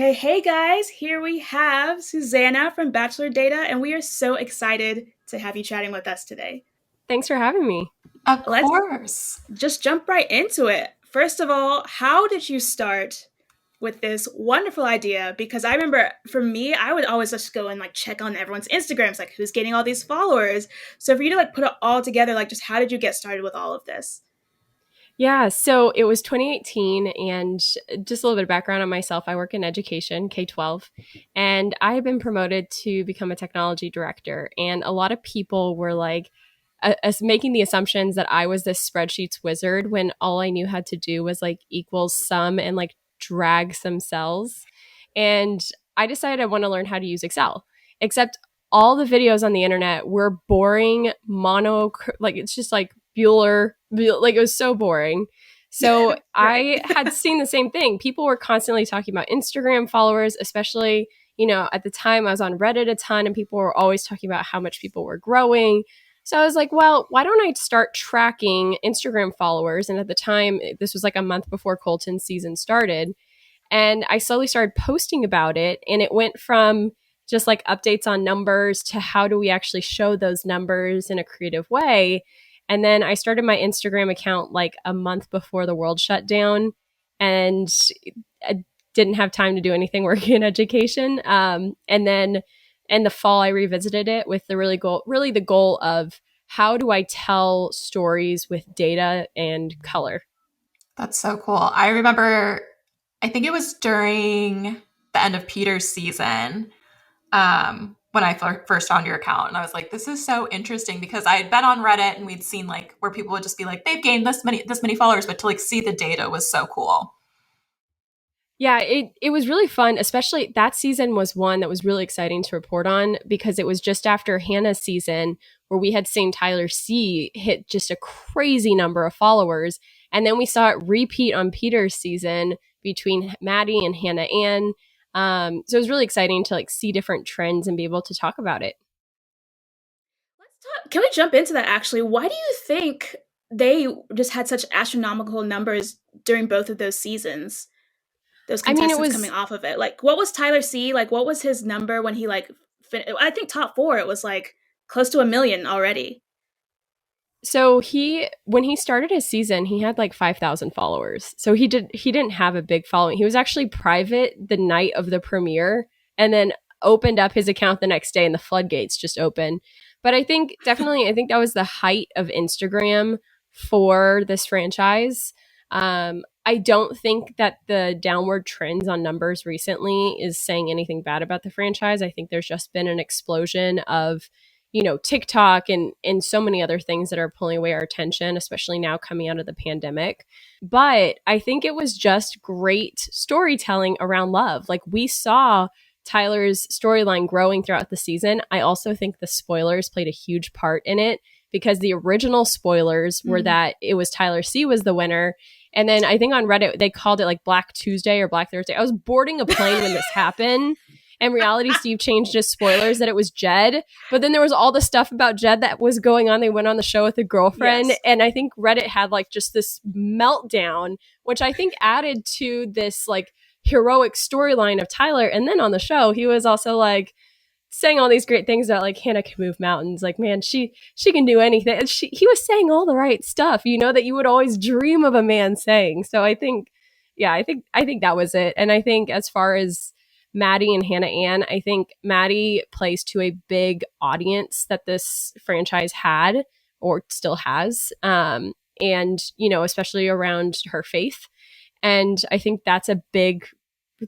Okay, hey guys, here we have Suzana from Bachelor Data, and we are so excited to have you chatting with us today. Thanks for having me. Of Let's course. just jump right into it. First of all, how did you start with this wonderful idea? Because I remember for me, I would always just go and like check on everyone's Instagrams, like who's getting all these followers. So for you to like put it all together, like just how did you get started with all of this? Yeah, so it was 2018, and just a little bit of background on myself. I work in education, K-12, and I have been promoted to become a technology director. And a lot of people were like, making the assumptions that I was this spreadsheets wizard when all I knew how to do was like equals sum and like drag some cells. And I decided I want to learn how to use Excel, except all the videos on the internet were boring, like it's just like like it was so boring. So Right. I had seen the same thing. People were constantly talking about Instagram followers, especially, at the time I was on Reddit a ton and people were always talking about how much people were growing. So I was like, well, why don't I start tracking Instagram followers? And at the time, this was like a month before Colton's season started. And I slowly started posting about it. And it went from just like updates on numbers to how do we actually show those numbers in a creative way. And then I started my Instagram account like a month before the world shut down. And I didn't have time to do anything working in education. And then in the fall, I revisited it with the really the goal of how do I tell stories with data and color? That's so cool. I remember, I think it was during the end of Peter's season, when I first found your account. And I was like, this is so interesting because I had been on Reddit and we'd seen like where people would just be like, they've gained this many followers, but to like see the data was so cool. Yeah, it was really fun, especially that season was one that was really exciting to report on because it was just after Hannah's season where we had seen Tyler C hit just a crazy number of followers. And then we saw it repeat on Peter's season between Maddie and Hannah Ann. So it was really exciting to like see different trends and be able to talk about it. Let's talk. Can we jump into that actually? Why do you think they just had such astronomical numbers during both of those seasons? Those I mean, it contestants coming was off of it. Like, what was Tyler C? Like, what was his number when he like? I think top four. It was like close to 1 million already. So when he started his season, he had like 5,000 followers. So he didn't have a big following. He was actually private the night of the premiere and then opened up his account the next day and the floodgates just opened. But I think that was the height of Instagram for this franchise. I don't think that the downward trends on numbers recently is saying anything bad about the franchise. I think there's just been an explosion of TikTok and so many other things that are pulling away our attention, especially now coming out of the pandemic. But I think it was just great storytelling around love. Like we saw Tyler's storyline growing throughout the season. I also think the spoilers played a huge part in it because the original spoilers were that it was Tyler C was the winner. And then I think on Reddit, they called it like Black Tuesday or Black Thursday. I was boarding a plane when this happened. And Reality Steve changed his spoilers that it was Jed. But then there was all the stuff about Jed that was going on. They went on the show with a girlfriend. Yes. And I think Reddit had like just this meltdown, which I think added to this like heroic storyline of Tyler. And then on the show, he was also like saying all these great things about like Hannah can move mountains. Like, man, she can do anything. And he was saying all the right stuff, that you would always dream of a man saying. So I think, yeah, I think that was it. And I think as far as Maddie and Hannah Ann, I think Maddie plays to a big audience that this franchise had or still has. And, especially around her faith. And I think that's a big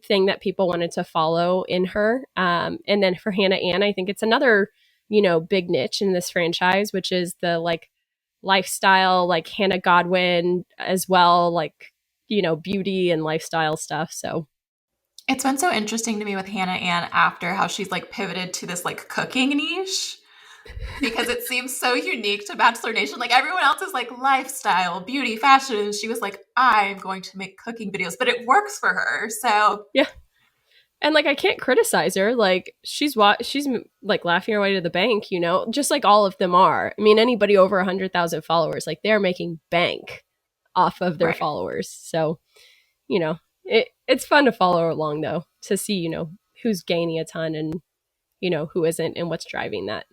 thing that people wanted to follow in her. And then for Hannah Ann, I think it's another, big niche in this franchise, which is the like lifestyle, like Hannah Godwin as well, like, beauty and lifestyle stuff. So It's been so interesting to me with Hannah Ann after how she's like pivoted to this like cooking niche because it seems so unique to Bachelor Nation. Like everyone else is like lifestyle, beauty, fashion. And she was like, I'm going to make cooking videos, but it works for her. So yeah. And like I can't criticize her. Like she's like laughing her way to the bank, just like all of them are. I mean, anybody over 100,000 followers, like they're making bank off of their right. followers. So, it's fun to follow along though to see, who's gaining a ton and, who isn't and what's driving that.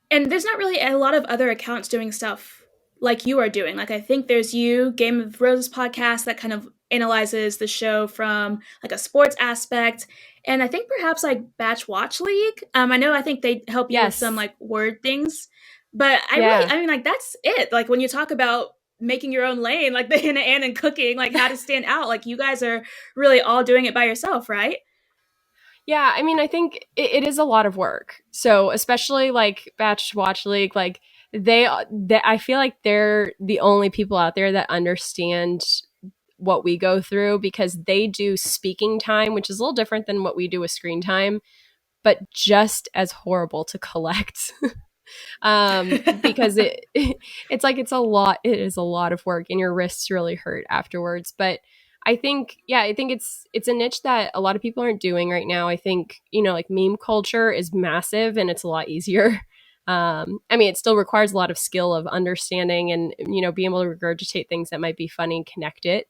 And there's not really a lot of other accounts doing stuff like you are doing. Like, I think there's Game of Roses podcast that kind of analyzes the show from like a sports aspect. And I think perhaps like Batch Watch League. I think they help you with some like word things. But I mean, like, that's it. Like, when you talk about making your own lane, like the Hannah Ann and cooking, like how to stand out, like you guys are really all doing it by yourself, right? Yeah, I mean, I think it is a lot of work. So especially like Batch Watch League, like I feel like they're the only people out there that understand what we go through, because they do speaking time, which is a little different than what we do with screen time, but just as horrible to collect. Because it's a lot. It is a lot of work, and your wrists really hurt afterwards. But I think it's a niche that a lot of people aren't doing right now. I think, like meme culture is massive and it's a lot easier. I mean, it still requires a lot of skill of understanding and, being able to regurgitate things that might be funny and connect it.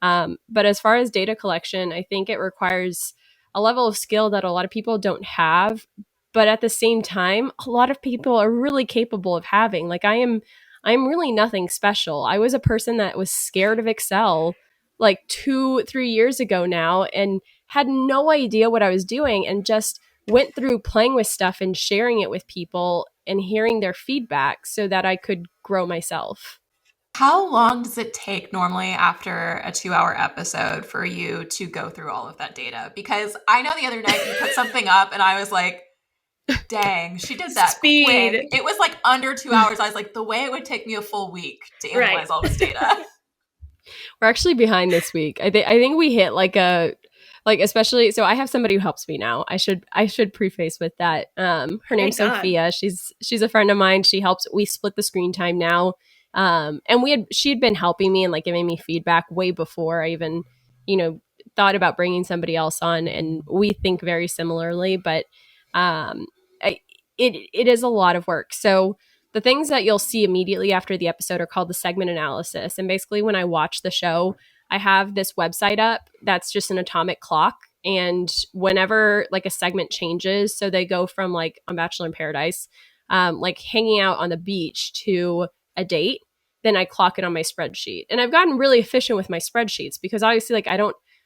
But as far as data collection, I think it requires a level of skill that a lot of people don't have. But at the same time, a lot of people are really capable of having. Like I'm really nothing special. I was a person that was scared of Excel like 2-3 years ago now and had no idea what I was doing, and just went through playing with stuff and sharing it with people and hearing their feedback so that I could grow myself. How long does it take normally after a 2-hour episode for you to go through all of that data? Because I know the other night you put something up and I was like, dang, she did that Speed. Quick. It was like under 2 hours. I was like, the way it would take me a full week to analyze all this data. We're actually behind this week. I think we hit especially, so I have somebody who helps me now. I should preface with that. Her name's Sophia. She's a friend of mine. We split the screen time now. And she'd been helping me and like giving me feedback way before I even, thought about bringing somebody else on, and we think very similarly, but, it is a lot of work. So the things that you'll see immediately after the episode are called the segment analysis. And basically when I watch the show, I have this website up that's just an atomic clock. And whenever like a segment changes, so they go from like on Bachelor in Paradise, like hanging out on the beach to a date, then I clock it on my spreadsheet. And I've gotten really efficient with my spreadsheets because obviously like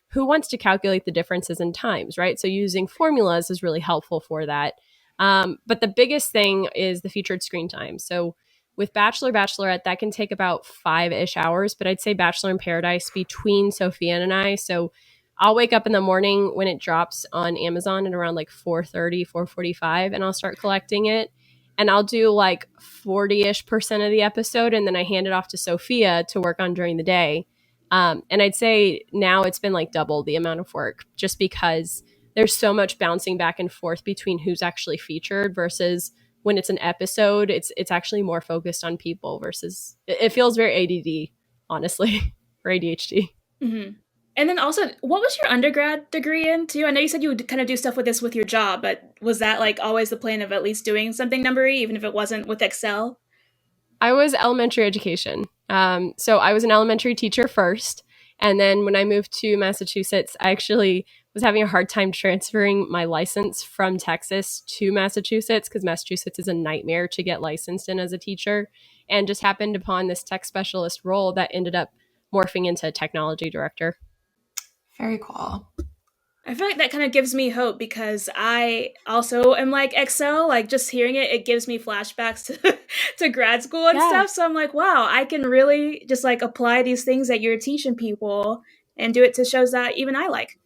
who wants to calculate the differences in times, right? So using formulas is really helpful for that. But the biggest thing is the featured screen time. So with Bachelor, Bachelorette, that can take about 5-ish hours, but I'd say Bachelor in Paradise between Sophia and I. So I'll wake up in the morning when it drops on Amazon at around like 4:30, 4:45, and I'll start collecting it. And I'll do like 40-ish% of the episode, and then I hand it off to Sophia to work on during the day. And I'd say now it's been like double the amount of work, just because there's so much bouncing back and forth between who's actually featured versus when it's an episode, it's actually more focused on people versus it feels very ADD, honestly, or ADHD. Mm-hmm. And then also, what was your undergrad degree in too? I know you said you would kind of do stuff with this with your job, but was that like always the plan of at least doing something numbery, even if it wasn't with Excel? I was elementary education. So I was an elementary teacher first. And then when I moved to Massachusetts, I actually was having a hard time transferring my license from Texas to Massachusetts because Massachusetts is a nightmare to get licensed in as a teacher, and just happened upon this tech specialist role that ended up morphing into technology director. Very cool. I feel like that kind of gives me hope because I also am like Excel, like just hearing it gives me flashbacks to grad school and stuff. So I'm like, wow, I can really just like apply these things that you're teaching people and do it to shows that even I like.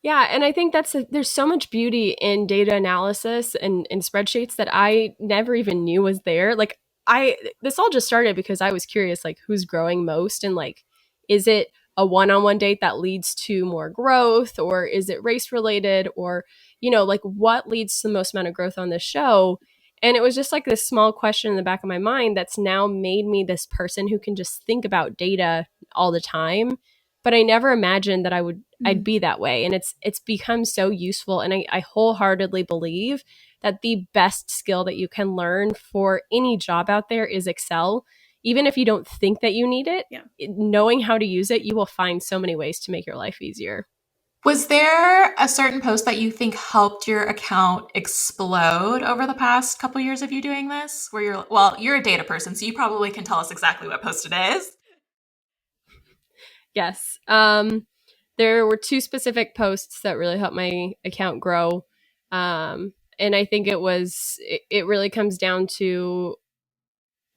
Yeah, and I think there's so much beauty in data analysis and in spreadsheets that I never even knew was there. Like this all just started because I was curious, like who's growing most, and like, is it a one-on-one date that leads to more growth, or is it race related, or, like what leads to the most amount of growth on this show? And it was just like this small question in the back of my mind that's now made me this person who can just think about data all the time. But I never imagined that I'd be that way. And it's become so useful. And I wholeheartedly believe that the best skill that you can learn for any job out there is Excel. Even if you don't think that you need it, knowing how to use it, you will find so many ways to make your life easier. Was there a certain post that you think helped your account explode over the past couple years of you doing this? Where you're a data person, so you probably can tell us exactly what post it is. Yes. There were two specific posts that really helped my account grow. And I think it really comes down to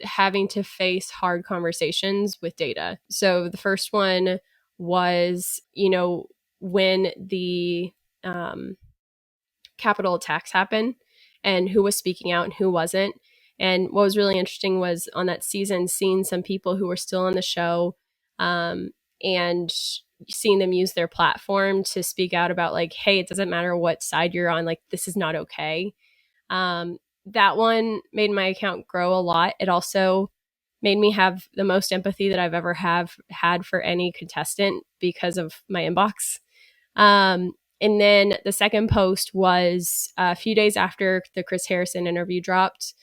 having to face hard conversations with data. So the first one was, when the Capitol attacks happened and who was speaking out and who wasn't. And what was really interesting was on that season, seeing some people who were still on the show and seeing them use their platform to speak out about like, hey, it doesn't matter what side you're on, like this is not okay. That one made my account grow a lot. It also made me have the most empathy that I've ever had for any contestant because of my inbox. And then the second post was a few days after the Chris Harrison interview dropped,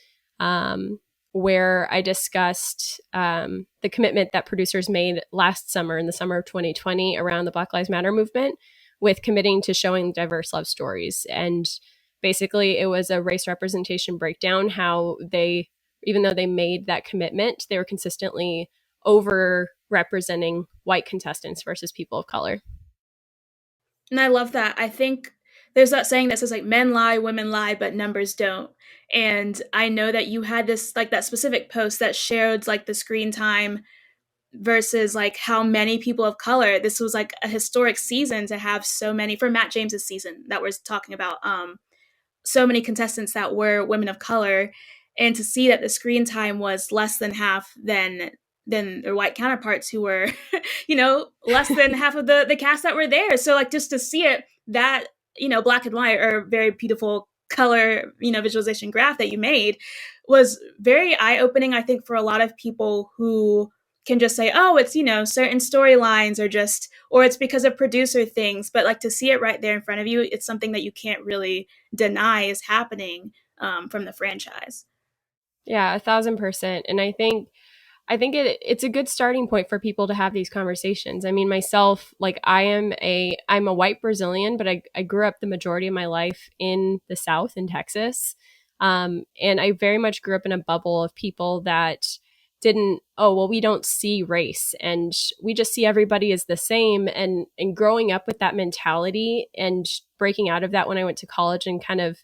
where I discussed the commitment that producers made last summer, in the summer of 2020, around the Black Lives Matter movement, with committing to showing diverse love stories. And basically, it was a race representation breakdown, how they, even though they made that commitment, they were consistently over representing white contestants versus people of color. And I love that. I think there's that saying that says like men lie, women lie, but numbers don't. And I know that you had this like that specific post that shared like the screen time versus like how many people of color. This was like a historic season to have so many, for Matt James's season that we're talking about, so many contestants that were women of color, and to see that the screen time was less than half than their white counterparts who were, less than half of the cast that were there. So like just to see it, that, black and white or very beautiful color, visualization graph that you made was very eye-opening, I think, for a lot of people who can just say, oh, it's, certain storylines or it's because of producer things. But like to see it right there in front of you, it's something that you can't really deny is happening from the franchise. Yeah, 1,000%. And I think it's a good starting point for people to have these conversations. I mean, myself, like I'm a white Brazilian, but I grew up the majority of my life in the South in Texas. And I very much grew up in a bubble of people that we don't see race and we just see everybody as the same. And growing up with that mentality and breaking out of that when I went to college and kind of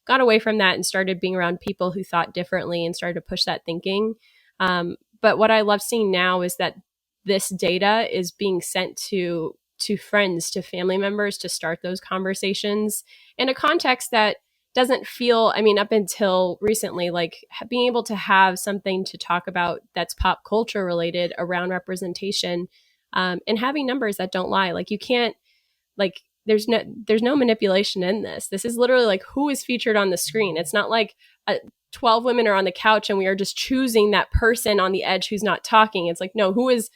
got away from that and started being around people who thought differently and started to push that thinking. But what I love seeing now is that this data is being sent to friends, to family members, to start those conversations in a context that doesn't feel, I mean, up until recently, like being able to have something to talk about that's pop culture related around representation, and having numbers that don't lie. Like you can't, like there's no manipulation in this. This is literally like who is featured on the screen. It's not like 12 women are on the couch and we are just choosing that person on the edge who's not talking. It's like, no, who is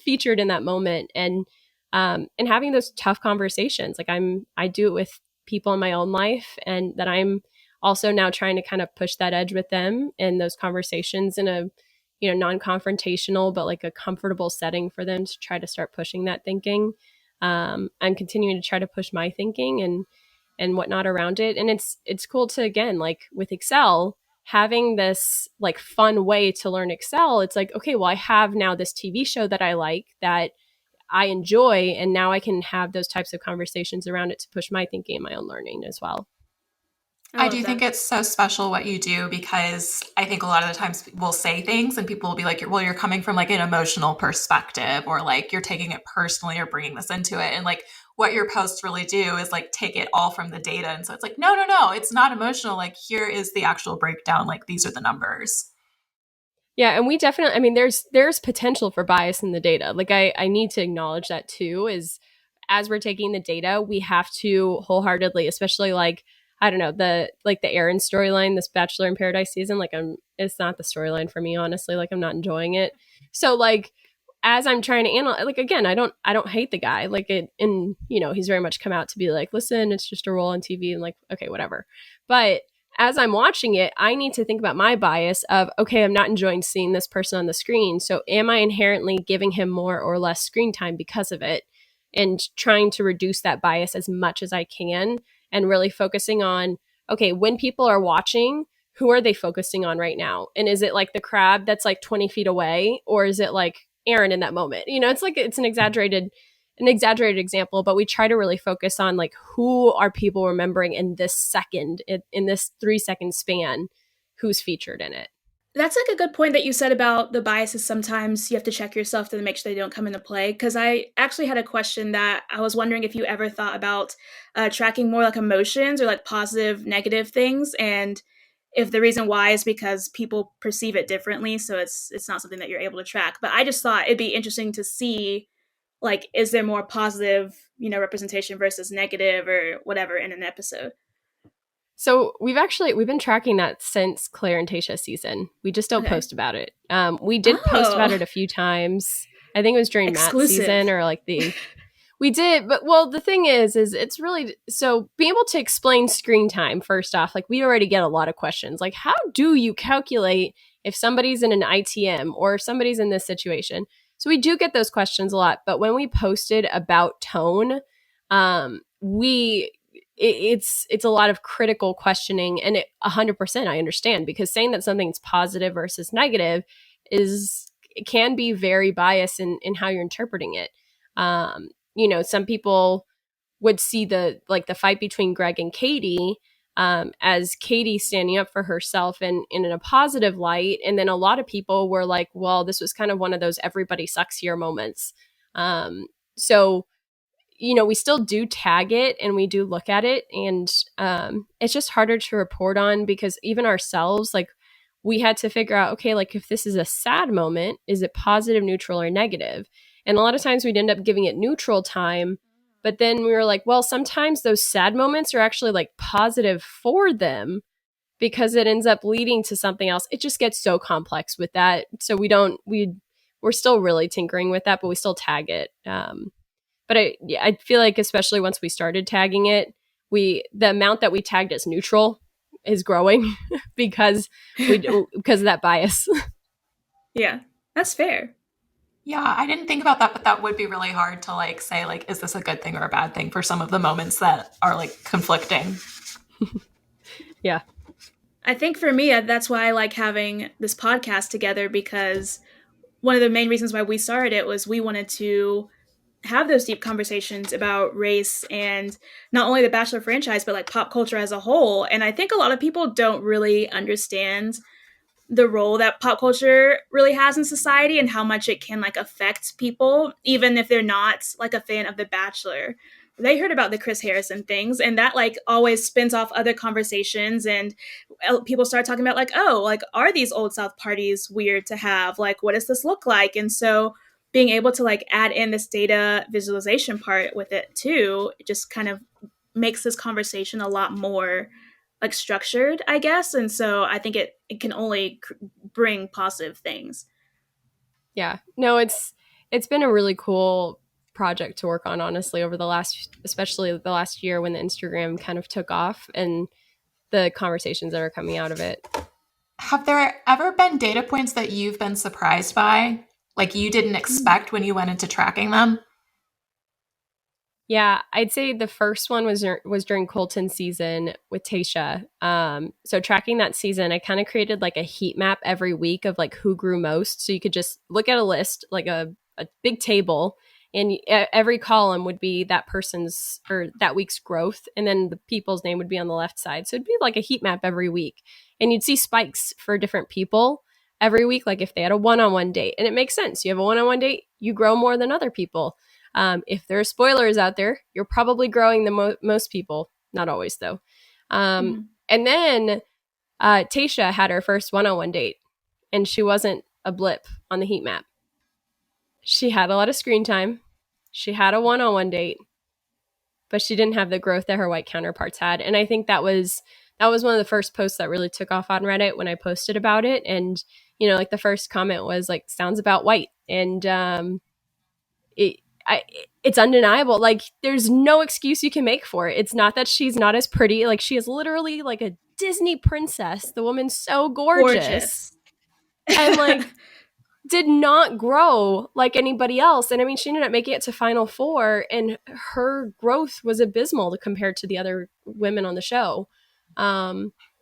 featured in that moment, and having those tough conversations. Like I do it with people in my own life, and that I'm also now trying to kind of push that edge with them in those conversations in a, non-confrontational, but like a comfortable setting for them to try to start pushing that thinking. I'm continuing to try to push my thinking and whatnot around it. And it's cool to, again, like with Excel, having this like fun way to learn Excel. It's like, okay, well, I have now this TV show that I like, that I enjoy, and now I can have those types of conversations around it to push my thinking and my own learning as well. I do think it's so special what you do, because I think a lot of the times we'll say things and people will be like, well, you're coming from like an emotional perspective, or like you're taking it personally or bringing this into it. And like what your posts really do is like take it all from the data. And so it's like, no, it's not emotional. Like here is the actual breakdown. Like these are the numbers. Yeah, and we definitely, I mean, there's potential for bias in the data. Like I need to acknowledge that too, is as we're taking the data, we have to wholeheartedly, especially like, I don't know, the Aaron storyline, this Bachelor in Paradise season, like it's not the storyline for me, honestly. Like I'm not enjoying it. So like as I'm trying to analyze, like again, I don't hate the guy. Like and he's very much come out to be like, listen, it's just a role on TV, and like, okay, whatever. But as I'm watching it, I need to think about my bias of, okay, I'm not enjoying seeing this person on the screen. So am I inherently giving him more or less screen time because of it? and trying to reduce that bias as much as I can, and really focusing on, okay, when people are watching, who are they focusing on right now? And is it like the crab that's like 20 feet away, or is it like Aaron in that moment? It's like, it's an exaggerated example, but we try to really focus on like, who are people remembering in this second, in this 3-second span, who's featured in it. That's like a good point that you said about the biases. Sometimes you have to check yourself to make sure they don't come into play. Because I actually had a question that I was wondering if you ever thought about tracking more like emotions or like positive, negative things, and if the reason why is because people perceive it differently, so it's not something that you're able to track. But I just thought it'd be interesting to see, like, is there more positive, representation versus negative or whatever in an episode. So we've been tracking that since Claire and Tasha season. We just don't post about it. We did post about it a few times. I think it was during Matt's season, or like we did. But well, the thing is it's really, so being able to explain screen time, first off, like we already get a lot of questions. Like, how do you calculate if somebody's in an ITM or if somebody's in this situation? So we do get those questions a lot. But when we posted about tone, it's a lot of critical questioning, and 100% I understand, because saying that something's positive versus negative it can be very biased in how you're interpreting it. Some people would see the fight between Greg and Katie as Katie standing up for herself and in a positive light, and then a lot of people were like, well, this was kind of one of those everybody sucks here moments. So we still do tag it and we do look at it, and it's just harder to report on, because even ourselves, like, we had to figure out, okay, like, if this is a sad moment, is it positive, neutral, or negative? And a lot of times we'd end up giving it neutral time, but then we were like, well, sometimes those sad moments are actually like positive for them, because it ends up leading to something else. It just gets so complex with that. So we're still really tinkering with that, but we still tag it. But I feel like, especially once we started tagging it, the amount that we tagged as neutral is growing because of that bias. Yeah, that's fair. Yeah, I didn't think about that, but that would be really hard to like say, like, is this a good thing or a bad thing for some of the moments that are like conflicting. Yeah. I think for me, that's why I like having this podcast together, because one of the main reasons why we started it was we wanted to have those deep conversations about race and not only the Bachelor franchise, but like pop culture as a whole. And I think a lot of people don't really understand the role that pop culture really has in society and how much it can like affect people, even if they're not like a fan of The Bachelor. They heard about the Chris Harrison things, and that like always spins off other conversations, and people start talking about like, oh, like, are these Old South parties weird to have? Like, what does this look like? And so being able to like add in this data visualization part with it too, it just kind of makes this conversation a lot more like structured, I guess. And so I think it can only bring positive things. Yeah, no, it's been a really cool project to work on, honestly, over especially the last year, when the Instagram kind of took off and the conversations that are coming out of it. Have there ever been data points that you've been surprised by? Like you didn't expect when you went into tracking them? Yeah, I'd say the first one was during Colton's season with Tasha. So tracking that season, I kind of created like a heat map every week of like who grew most. So you could just look at a list, like a big table, and every column would be that person's or that week's growth, and then the people's name would be on the left side. So it'd be like a heat map every week, and you'd see spikes for different people every week, like if they had a one-on-one date. And it makes sense. You have a one-on-one date, you grow more than other people. If there are spoilers out there, you're probably growing the most people. Not always, though. And then Tasha had her first one-on-one date, and she wasn't a blip on the heat map. She had a lot of screen time. She had a one-on-one date, but she didn't have the growth that her white counterparts had. And I think that was one of the first posts that really took off on Reddit when I posted about it. And, like the first comment was like, sounds about white. And it's undeniable. Like, there's no excuse you can make for it. It's not that she's not as pretty. Like, she is literally like a Disney princess. The woman's so gorgeous. And like, did not grow like anybody else. And I mean, she ended up making it to Final Four, and her growth was abysmal compared to the other women on the show. I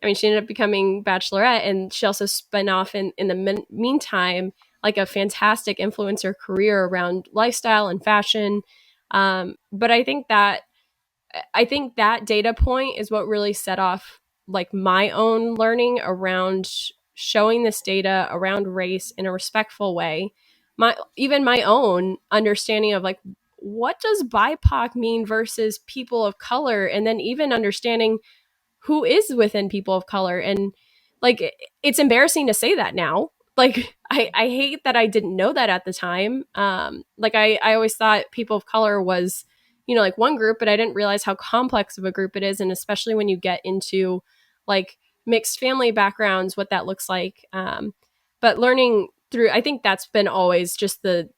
mean, she ended up becoming Bachelorette, and she also spun off in the meantime, like a fantastic influencer career around lifestyle and fashion. But I think that data point is what really set off like my own learning around showing this data around race in a respectful way. Even my own understanding of like, what does BIPOC mean versus people of color, and then even understanding who is within people of color. And like, it's embarrassing to say that now. Like, I hate that I didn't know that at the time. Like I always thought people of color was, like one group, but I didn't realize how complex of a group it is. And especially when you get into like mixed family backgrounds, what that looks like. But learning through, I think that's been always just the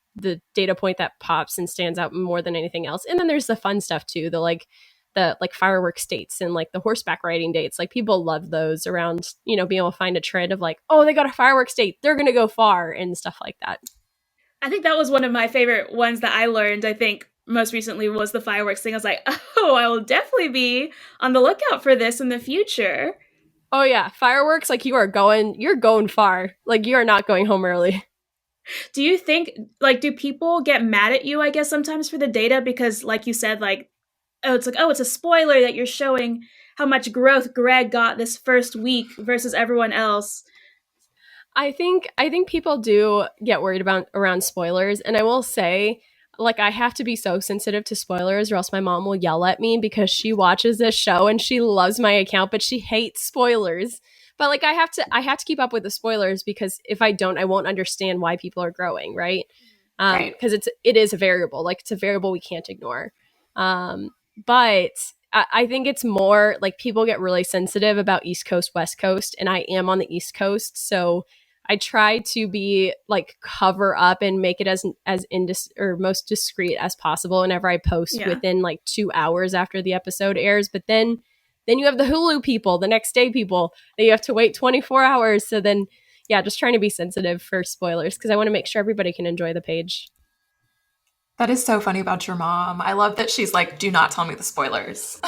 data point that pops and stands out more than anything else. And then there's the fun stuff too, the fireworks dates and like the horseback riding dates. Like people love those around, being able to find a trend of like, oh, they got a fireworks date, they're going to go far and stuff like that. I think that was one of my favorite ones that I learned. I think most recently was the fireworks thing. I was like, oh, I will definitely be on the lookout for this in the future. Oh yeah, fireworks, like you're going far. Like you are not going home early. Do you think, like, do people get mad at you, I guess, sometimes for the data? Because like you said, like, it's a spoiler that you're showing how much growth Greg got this first week versus everyone else. I think people do get worried around spoilers, and I will say, like, I have to be so sensitive to spoilers or else my mom will yell at me because she watches this show and she loves my account, but she hates spoilers. But like I have to keep up with the spoilers, because if I don't, I won't understand why people are growing, right? Right. Because it is a variable. Like it's a variable we can't ignore. But I think it's more like people get really sensitive about East Coast, West Coast, and I am on the East Coast, so I try to be like cover up and make it as most discreet as possible whenever I post within like 2 hours after the episode airs. But then you have the Hulu people, the next day people that you have to wait 24 hours. So then, yeah, just trying to be sensitive for spoilers because I want to make sure everybody can enjoy the page. That is so funny about your mom. I love that she's like, do not tell me the spoilers.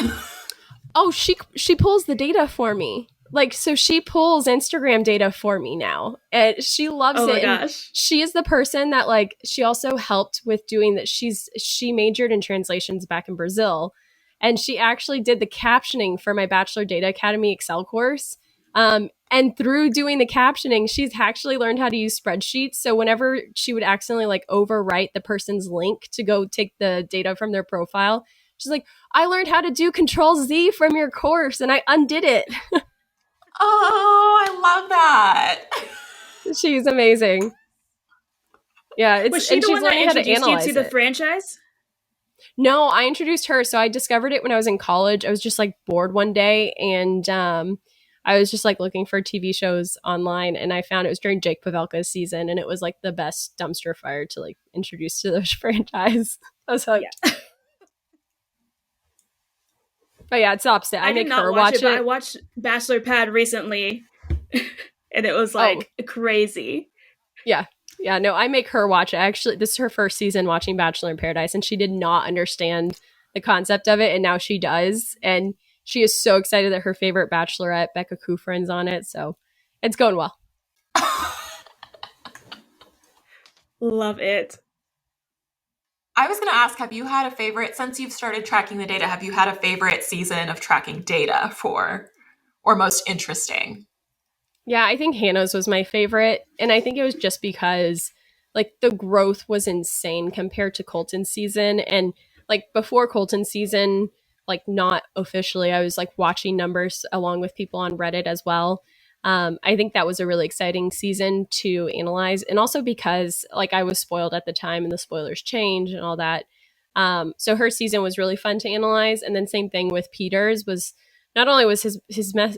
Oh, she pulls the data for me. Like, so she pulls Instagram data for me now. And she loves it. Oh my gosh. She is the person that like, she also helped with doing that. She majored in translations back in Brazil. And she actually did the captioning for my Bachelor Data Academy Excel course. And through doing the captioning, she's actually learned how to use spreadsheets. So whenever she would accidentally like overwrite the person's link to go take the data from their profile, she's like, I learned how to do Control-Z from your course and I undid it. Oh, I love that. She's amazing. Yeah, was she the one that introduced you to the franchise? No, I introduced her. So I discovered it when I was in college. I was just like bored one day, and I was just like looking for TV shows online, and I found it was during Jake Pavelka's season, and it was like the best dumpster fire to like introduce to the franchise. I was hooked. Yeah. But yeah, it's the opposite. I make her watch it. But I watched Bachelor Pad recently, and it was like crazy. Yeah. Yeah, no, I make her watch it. Actually, this is her first season watching Bachelor in Paradise, and she did not understand the concept of it, and now she does. And she is so excited that her favorite Bachelorette, Becca Kufrin's on it, so it's going well. Love it. I was going to ask, have you had a favorite, since you've started tracking the data, have you had a favorite season of tracking data for, or most interesting? Yeah, I think Hannah's was my favorite. And I think it was just because like the growth was insane compared to Colton's season. And like before Colton's season, like not officially, I was like watching numbers along with people on Reddit as well. I think that was a really exciting season to analyze. And also because like I was spoiled at the time and the spoilers change and all that. So her season was really fun to analyze. And then same thing with Peter's was not only was his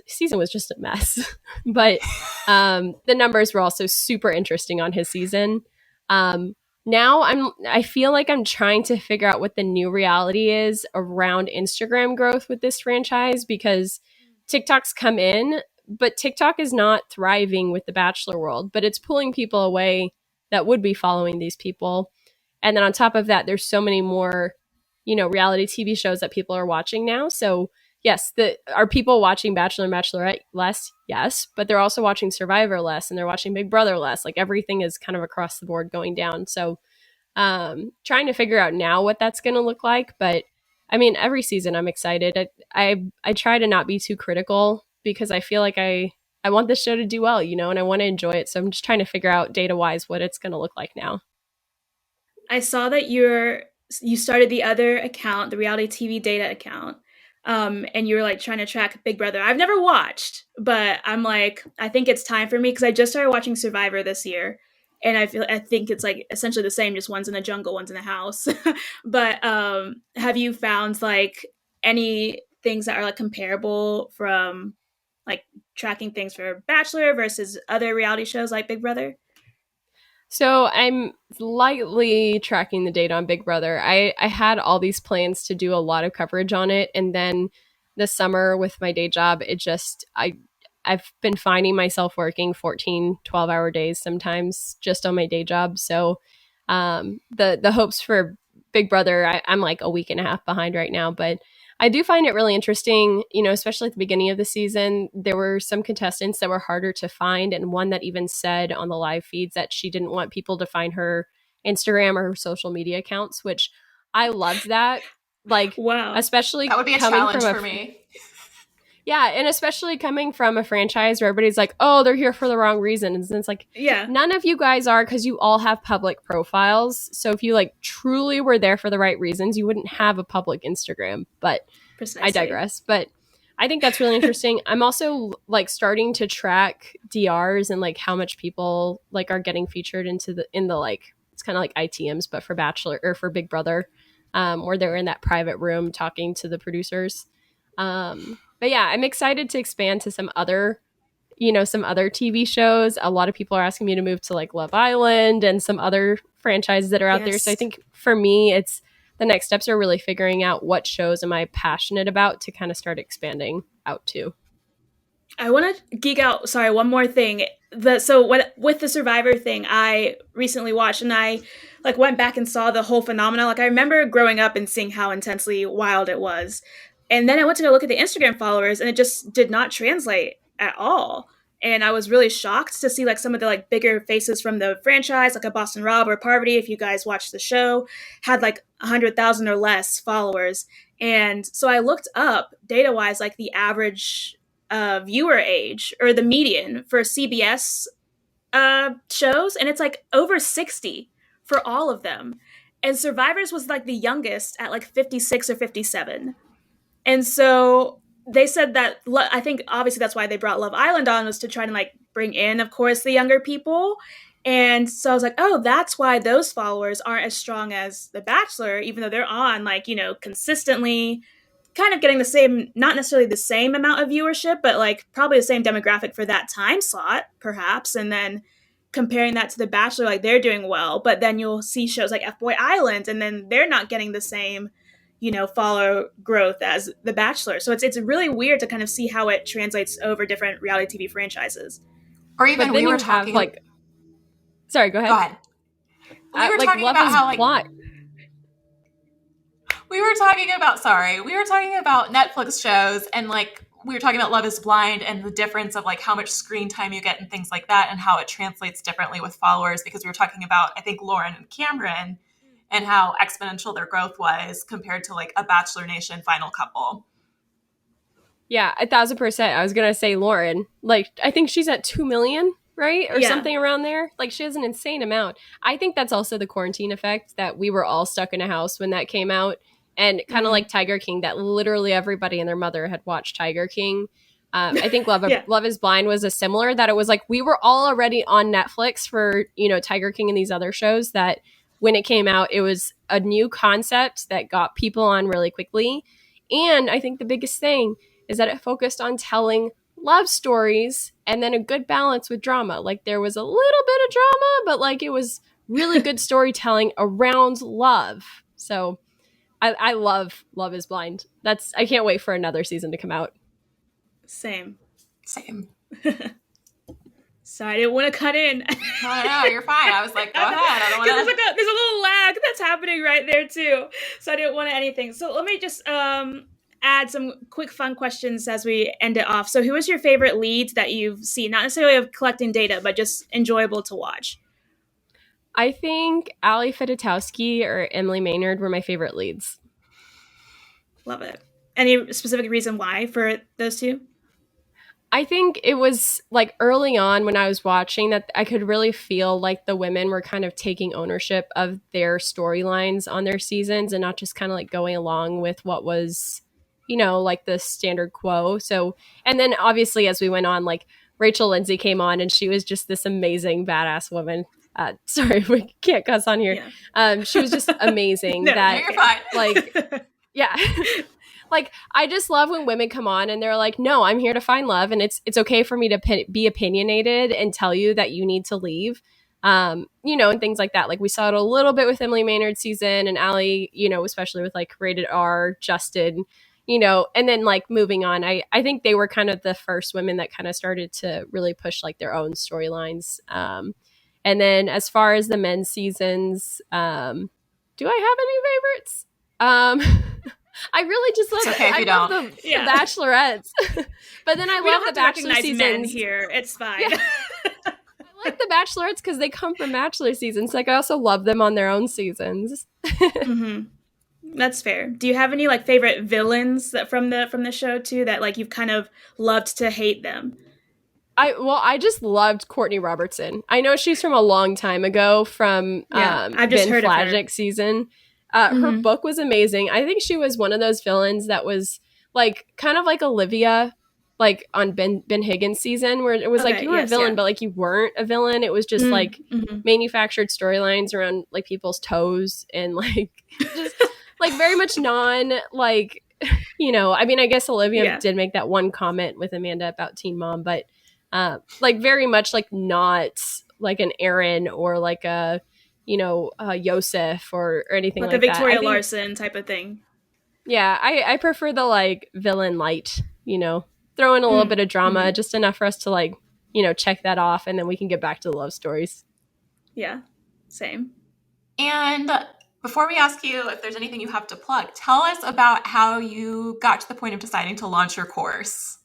season was just a mess, but the numbers were also super interesting on his season. Now I feel like I'm trying to figure out what the new reality is around Instagram growth with this franchise, because TikTok's come in, but TikTok is not thriving with the Bachelor world, but it's pulling people away that would be following these people. And then on top of that, there's so many more, reality TV shows that people are watching now. So yes, are people watching Bachelor and Bachelorette less? Yes, but they're also watching Survivor less, and they're watching Big Brother less. Like everything is kind of across the board going down. So trying to figure out now what that's going to look like. But I mean, every season I'm excited. I try to not be too critical because I feel like I want this show to do well, and I want to enjoy it. So I'm just trying to figure out data wise what it's going to look like now. I saw that you started the other account, the reality TV data account, and you were like trying to track Big Brother. I've never watched, but I'm like, I think it's time for me because I just started watching Survivor this year, and I think it's like essentially the same, just one's in the jungle, one's in the house. But have you found like any things that are like comparable from like tracking things for Bachelor versus other reality shows like Big Brother? So I'm lightly tracking the data on Big Brother. I had all these plans to do a lot of coverage on it. And then this summer with my day job, I've been finding myself working 14, 12-hour days sometimes just on my day job. So the hopes for Big Brother, I'm like a week and a half behind right now. But I do find it really interesting, especially at the beginning of the season. There were some contestants that were harder to find, and one that even said on the live feeds that she didn't want people to find her Instagram or her social media accounts, which I loved that. Like, wow, especially that would be a coming challenge from for me. Yeah, and especially coming from a franchise where everybody's like, oh, they're here for the wrong reasons. And it's like, yeah, none of you guys are, because you all have public profiles. So if you like truly were there for the right reasons, you wouldn't have a public Instagram. But precisely. I digress. But I think that's really interesting. I'm also like starting to track DRs and like how much people like are getting featured in the like, it's kind of like ITMs, but for Bachelor or for Big Brother, where they're in that private room talking to the producers. But yeah, I'm excited to expand to some other TV shows. A lot of people are asking me to move to like Love Island and some other franchises that are out there. So I think for me, it's the next steps are really figuring out what shows am I passionate about to kind of start expanding out to. I want to geek out. Sorry, one more thing. With the Survivor thing, I recently watched and I like went back and saw the whole phenomenon. Like I remember growing up and seeing how intensely wild it was. And then I went to go look at the Instagram followers and it just did not translate at all. And I was really shocked to see like some of the like bigger faces from the franchise, like a Boston Rob or Parvati, if you guys watched the show, had like 100,000 or less followers. And so I looked up data wise, like the average viewer age or the median for CBS shows, and it's like over 60 for all of them. And Survivors was like the youngest at like 56 or 57. And so they said that I think obviously that's why they brought Love Island on, was to try to like bring in, of course, the younger people. And so I was like, oh, that's why those followers aren't as strong as The Bachelor, even though they're on like, consistently kind of getting the same, not necessarily the same amount of viewership, but like probably the same demographic for that time slot, perhaps. And then comparing that to The Bachelor, like they're doing well, but then you'll see shows like F-Boy Island, and then they're not getting the same, follow growth as The Bachelor. So it's really weird to kind of see how it translates over different reality TV franchises. Or even we were talking like, sorry, go ahead. Go ahead. We were like, talking about how like plot. we were talking about Netflix shows, and like we were talking about Love is Blind and the difference of like how much screen time you get and things like that, and how it translates differently with followers, because we were talking about, I think, Lauren and Cameron and how exponential their growth was compared to like a Bachelor Nation final couple. Yeah, 1,000%. I was going to say Lauren. Like, I think she's at 2 million, right? Or something around there. Like, she has an insane amount. I think that's also the quarantine effect, that we were all stuck in a house when that came out. And kind of like Tiger King, that literally everybody and their mother had watched Tiger King. I think Love is Blind was a similar, that it was like we were all already on Netflix for, Tiger King and these other shows, that when it came out, it was a new concept that got people on really quickly. And I think the biggest thing is that it focused on telling love stories and then a good balance with drama. Like there was a little bit of drama, but like it was really good storytelling around love. So I love Love is Blind. I can't wait for another season to come out. Same. Sorry, I didn't want to cut in. No, you're fine. I was like, go ahead. I don't want to. There's a little lag that's happening right there too. So I didn't want anything. So let me just add some quick fun questions as we end it off. So who is your favorite lead that you've seen? Not necessarily of collecting data, but just enjoyable to watch. I think Ali Fedotowsky or Emily Maynard were my favorite leads. Love it. Any specific reason why for those two? I think it was like early on when I was watching that I could really feel like the women were kind of taking ownership of their storylines on their seasons and not just kind of like going along with what was, you know, like the standard quo. So, and then obviously as we went on, like Rachel Lindsay came on and she was just this amazing badass woman. Sorry, we can't cuss on here. Yeah. She was just amazing. No, you're fine. Like, yeah. Like, I just love when women come on and they're like, no, I'm here to find love. And it's okay for me to be opinionated and tell you that you need to leave, you know, and things like that. Like we saw it a little bit with Emily Maynard's season and Ali, you know, especially with like Rated R, Justin, you know, and then like moving on, I think they were kind of the first women that kind of started to really push like their own storylines. And then as far as the men's seasons, do I have any favorites? I really just love the Bachelorettes. But then I love the Bachelor seasons. Men here. It's fine. Yeah. I like the Bachelorettes because they come from Bachelor seasons. Like I also love them on their own seasons. Mm-hmm. That's fair. Do you have any like favorite villains that from the show too that like you've kind of loved to hate them? I just loved Courtney Robertson. I know she's from a long time ago from I've just heard Flagic of her. Season. Her book was amazing. I think she was one of those villains that was like kind of like Olivia, like on Ben Higgins season, where it was like you were a villain, but like you weren't a villain. It was just like manufactured storylines around like people's toes and like just like very much like, you know, I mean, I guess Olivia did make that one comment with Amanda about Teen Mom, but like very much like not like an Aaron or like a, you know, Yosef or anything like that. Like a Victoria Larson type of thing. Yeah, I prefer the like villain light, you know, throw in a little bit of drama, just enough for us to like, you know, check that off and then we can get back to the love stories. Yeah, same. And before we ask you if there's anything you have to plug, tell us about how you got to the point of deciding to launch your course.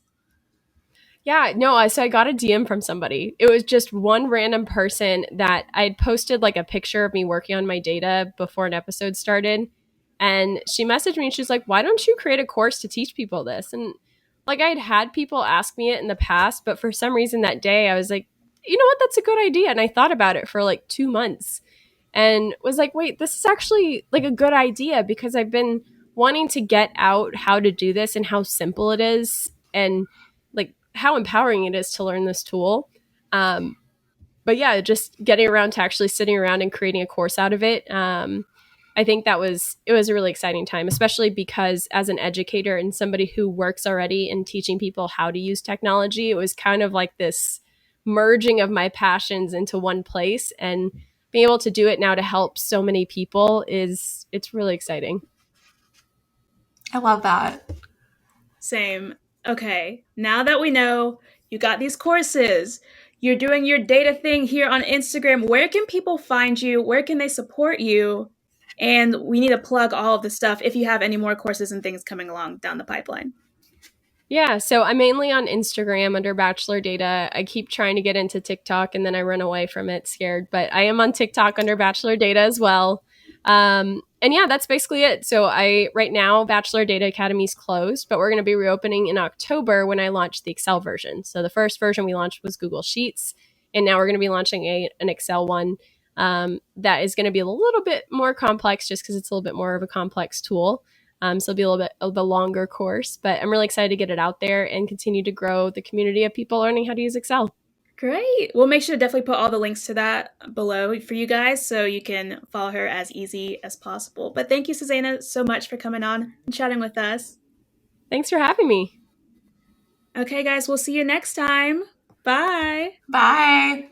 Yeah, no, so I got a DM from somebody. It was just one random person that I'd posted like a picture of me working on my data before an episode started. And she messaged me and she's like, why don't you create a course to teach people this? And like I'd had people ask me it in the past, but for some reason that day I was like, you know what, that's a good idea. And I thought about it for like 2 months and was like, wait, this is actually like a good idea because I've been wanting to get out how to do this and how simple it is and like how empowering it is to learn this tool. But yeah, just getting around to actually sitting around and creating a course out of it. I think it was a really exciting time, especially because as an educator and somebody who works already in teaching people how to use technology, it was kind of like this merging of my passions into one place, and being able to do it now to help so many people it's really exciting. I love that. Same. Okay, now that we know you got these courses, you're doing your data thing here on Instagram, where can people find you? Where can they support you? And we need to plug all of the stuff if you have any more courses and things coming along down the pipeline. Yeah, so I'm mainly on Instagram under Bachelor Data. I keep trying to get into TikTok and then I run away from it scared, but I am on TikTok under Bachelor Data as well. And yeah, that's basically it. So right now, Bachelor Data Academy is closed, but we're going to be reopening in October when I launch the Excel version. So the first version we launched was Google Sheets, and now we're going to be launching an Excel one that is going to be a little bit more complex just because it's a little bit more of a complex tool. So it'll be a little bit of a longer course, but I'm really excited to get it out there and continue to grow the community of people learning how to use Excel. Great. We'll make sure to definitely put all the links to that below for you guys so you can follow her as easy as possible. But thank you, Suzana, so much for coming on and chatting with us. Thanks for having me. Okay, guys, we'll see you next time. Bye. Bye.